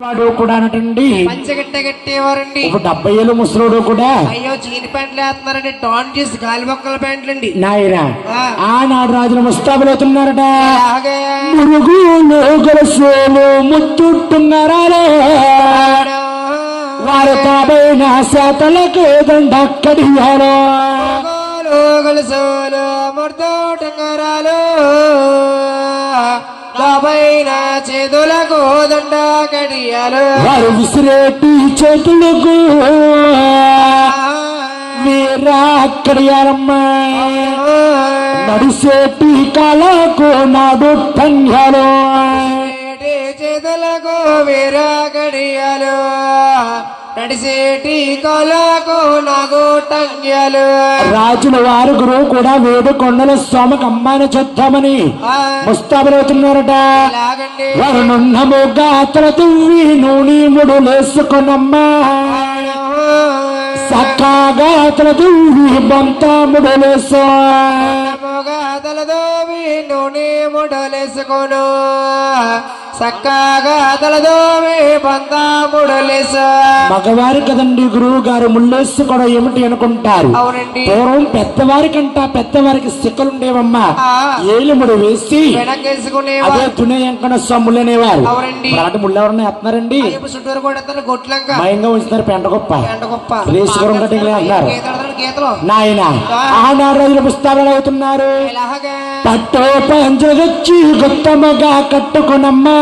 వాడు కూడా అనటండి పంచగట్టేవారండి. 70 ఏళ్ళు ముసలోడు కూడా అయ్యో చీని ప్యాంట్లు వేస్తున్నారండి. టాన్ చేసి గాలి బొక్కల ప్యాంట్లు అండి. నాయన ఆనాడు రాజులు ముస్తాబులవుతున్నారట. మురుగులు గొలుసులు ముత్తుట్టున్నారాలే వారు కాబైన శాతలకు దండక్కడియాలో గొలుసులు ముర్దోటంగారాలు కాబైన చేతులకు దండ కడియాలు వారు విసిరేటి చేతులకు మీరా కడియాలమ్మా నడిసేటి కాలకు నాడు టంగ్యాలు చేతులకు వీరా కడియాలు నడిసేటి కాలకు నాగు టంగ్యాలు. రాజుల వారు గురువు కూడా వేడు కొండల స్వామికి అమ్మాయిని చూద్దామని ముస్తాబులవుతున్నారట. వారు నున్నము గాతల తువ్వి నూనె ముడులేసుకున్నమ్మా సక్కగా గాతల తువ్వి బంతాముడులేసో గాతల దోవి నూనె ముడలేసుకోను సక్కగా తలదోమి బంతాముడలేసా. మగవారి కదండి గురువు గారు ముళ్ళేసుకోవడం ఏమిటి అనుకుంటారు. అవునండి. పూర్వం పెద్దవారికి సిక్కలుండేవమ్మా ఏలుముడు వేసి అదే తునేయంకణ ముళ్ళనేవారు. అలాంటి ముళ్ళు ఎవరన్నా ఎత్తున్నారండి చుట్టూరు కూడా గొట్లంక భయంగా ఉంచుతారు. పెంటగొప్ప రేసుకోవడం కట్టింగ్ అన్నారు. నాయన ఆనాడు రోజులు పుస్తకాలు అవుతున్నారు. పట్టు పంచగొచ్చి గొప్పమగా కట్టుకునమ్మా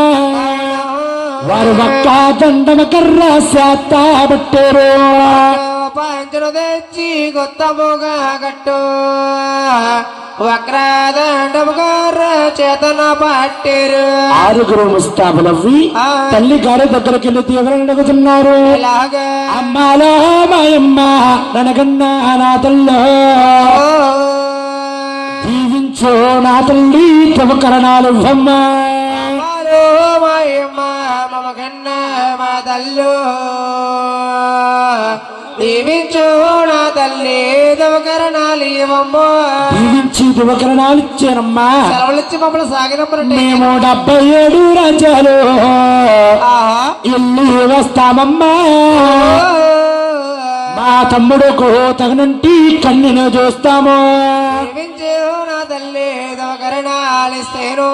వారు ఒక్క దండమ కర్ర శాత పట్టారు. పంచలు తెచ్చి గొత్తముగా కట్టు వక్రదండము కర్ర చేతన పట్టారు. 6 ముస్తాబులవ్వి తల్లి గారి దగ్గరికి వెళ్ళి తీవ్రంగా అడుగుతున్నారు. అమ్మాలో మాయమ్మ ననగన్నా నా తల్లో జీవించో నా తల్లి తమకరణాలు అమ్మ మాయమ్మ మమ కన్నా మా తల్లు దీవించు నా తల్లి దువకరణాలు ఇవ్వమ్మో. దీవించి దువకరణాలు ఇచ్చానమ్మా. సెలవులు ఇచ్చి మమ్మల్ని సాగినప్పుడు మేము 77 రాజ్యాలు ఇల్లు వస్తామమ్మా. మా తమ్ముడుకు తగినంటి కన్నును చూస్తాము. దీవించు నా తల్లి దువకరణాలు ఇస్తేను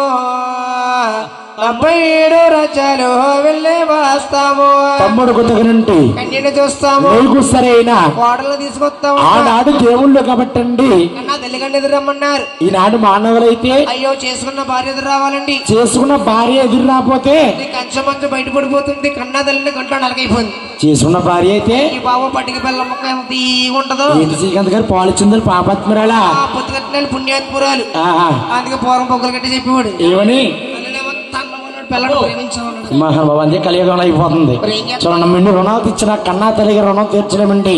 77 రాజ్యాలు వెళ్ళి వస్తాము. తమ్ముడుకు తగినంటి కన్యను చూస్తాము. నీకు సరైన కోడలు తీసుకొస్తాము. ఆనాడు దేవుళ్ళు కాబట్టండి కన్నా తల్లిగండి ఎదురు రమ్మన్నారు. ఈనాడు మానవులైతే అయ్యో చేసుకున్న భార్య ఎదురు రావాలండి. చేసుకున్న భార్య ఎదురు రాకపోతే కంచం మంచం బయట పడిపోతుంది. కన్నా తల్లిని కంట్లో నలకైపోయింది. చేసుకున్న భార్య అయితే ఈ బాబు పట్టిక బెల్లం ముక్క ఎంత ఉంటదో ఏంటి శ్రీకాంత్ గారు పాలిచ్చిందని పాపాత్మరాలా పొత్తు కట్టిన పుణ్యాత్పురాలు. అందుకే పూర్వం పొగ్గులు కట్టి చెప్పేవాడు ఏమని మహాబాబు కలియుగంలో అయిపోతుంది. చూడండి మిండి రుణాలు ఇచ్చిన కన్నా తల్లిగా రుణం తీర్చలేమండి.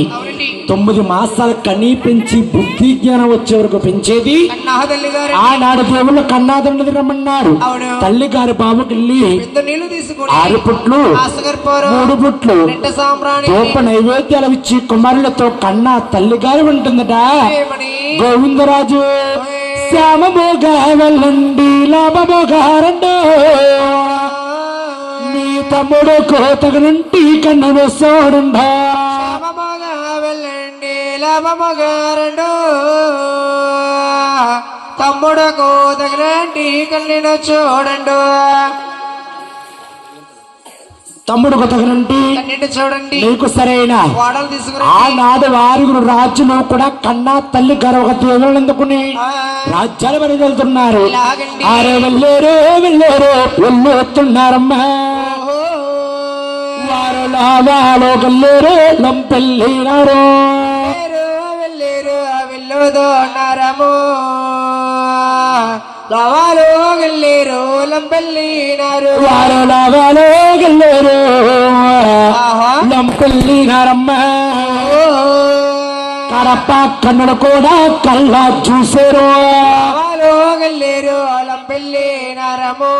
9 మాసాలు కనీ పెంచి బుద్ధి జ్ఞానం వచ్చే వరకు పెంచేది ఆనాడు దేవుళ్ళు కన్నాదండది రమ్మన్నారు. తల్లి గారి బాబుకి వెళ్ళి 6 పుట్లు 3 పుట్లు గొప్ప నైవేద్యాలు ఇచ్చి కుమారులతో కన్నా తల్లి గారి ఉంటుందట. గోవిందరాజు శ్యామభోగా వెళ్ళండి లాభభోగారండో మీ తమ్ముడు కోతగనంటి కన్ను వేసోడుండా వెళ్ళండి లాభమగారండు తమ్ముడు కోతగనంటి కన్ను చూడండు. తమ్ముడు తగినంటి చూడండి నీకు సరైన ఆనాడు 6 రాజులు కూడా కన్నా తల్లి గర్వ దేవుళ్ళు అందుకుని రాజ్యాలు పడి వెళ్తున్నారు. వెళ్ళారు వెళ్ళొస్తున్నారమ్మా. వారు లాభాలో గల్లేరు లంపెళ్ళినారు వెళ్ళుదోన్నారము లావాలో గల్లేరు లంపెళ్ళినారు. వారు లాభాలో గల్లేరు లంపెళ్ళినారమ్మా. కడప కన్నుడు కూడా కళ్ళ చూసారు. గల్లేరు లంపెళ్ళినారము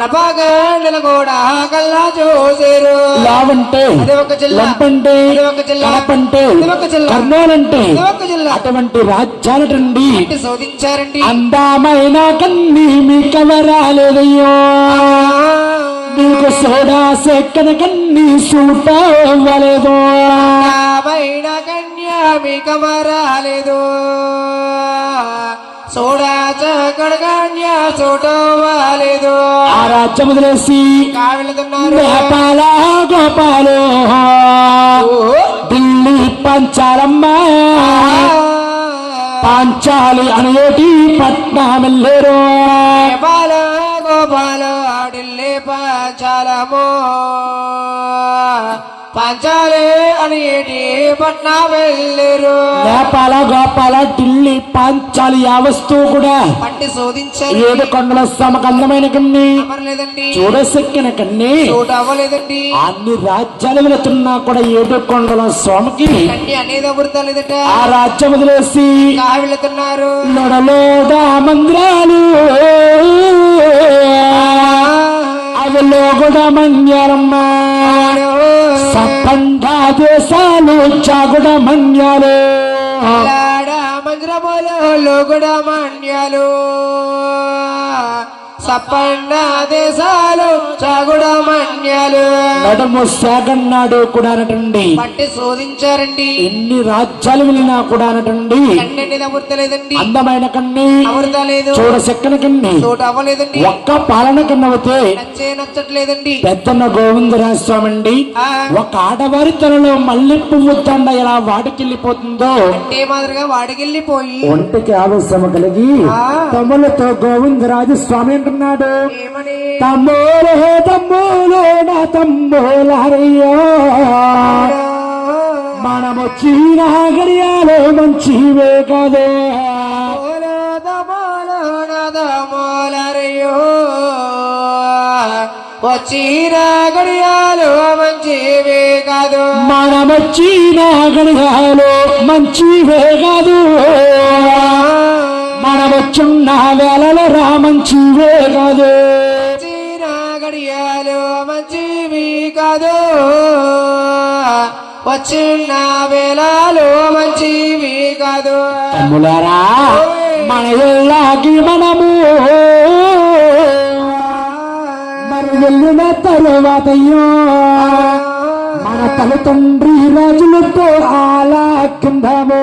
కడపగండలు కూడా కల్లా చూసేరు లావంటే అది ఒక జిల్లా లంపంటే అది ఒక జిల్లా కడపంటే అది ఒక జిల్లా కర్నూలంటే అది ఒక జిల్లా అటువంటి రాజ్యాలటండి అంటే శోధించారండి అందమైన కన్నీ మీ కవరాలేదయ్యో మీకు సోడా సెక్కన కన్నీ సూట అవ్వలేదు పైన కన్యా మీ కమరాలేదు సోడా చక్కడ కన్యా చూడవాలేదు ఆ రాజ్యం వదిలేసి కావెళ్తున్నారు నేపాల గోపాలు ఢిల్లీ పంచాలమ్మ పాంచాలి అనేటి పట్నం వెళ్ళారు బాల గోపాల ఢిల్లీ పంచాలము పంచాలి అని ఏటి పట్నా వెళ్ళారు నేపాల గోపాల ఢిల్లీ పాంచాలి ఆ వస్తువు కూడా పట్టి శోధించారు ఏడు కొండల సమకు అందమైన కన్ని అమరలేదండి చూడసెక్కిన కన్ని చోటు అవ్వలేదండి అన్ని రాజ్యాలు వెళుతున్నా కూడా ఏడు కొండల స్వామికి కన్ని అనేది అమృతలేదట ఆ రాజ్యం వదిలేసి వెళుతున్నారు నడలోడ మందిరాలు అవిలో కూడా మన్యారమ్మ సప్పండ దేశాలు చాగుడ మన్యాలు మందిరములో కూడా మాన్యాలు సప్పండ దేశాలు చాగుడ మన్యాలు నడుము సాగన్నాడు కూడా అనటండి పట్టి శోధించారండి ఎన్ని రాజ్యాలు వెళ్ళినా కూడా అనటండి కన్నీ అమృతలేదండి అందమైన కన్ని అమృత లేదు చూడసెక్కన కన్ని చోటు అవ్వలేదండి ఒక్క పాలన కన్నవతే నచ్చట్లేదండి పెద్దన్న గోవిందరాజ స్వామి అండి ఒక ఆడవారి తనలో మల్లె పువ్వు దండ ఎలా వాడికెళ్ళిపోతుందో అంటే మాదిరిగా వాడికెళ్ళిపోయి ఒంటికి ఆవేశం కలిగి తమ్ములతో గోవిందరాజు స్వామి అంటున్నాడు ఏమని తమ్ములో తమ్ములో నా తమ్ములారయ్యో మనము చీనా గడియాలో మంచివే కదే వచ్చిన గడియాలు మంచివే కాదు మనము చీనా గడియాలో మంచివే కాదు మనమొచ్చున్న వేళలో రా మంచివే కాదు వచ్చిన గడియాలు మంచివి కాదు వచ్చిన వేళలు మంచివి కాదు తమ్ములారా మన ఇళ్ళకి మనము మరి వెళ్ళిన తరువాతయ్యో మన తల్లిదండ్రి రాజులతో ఆలా కిందము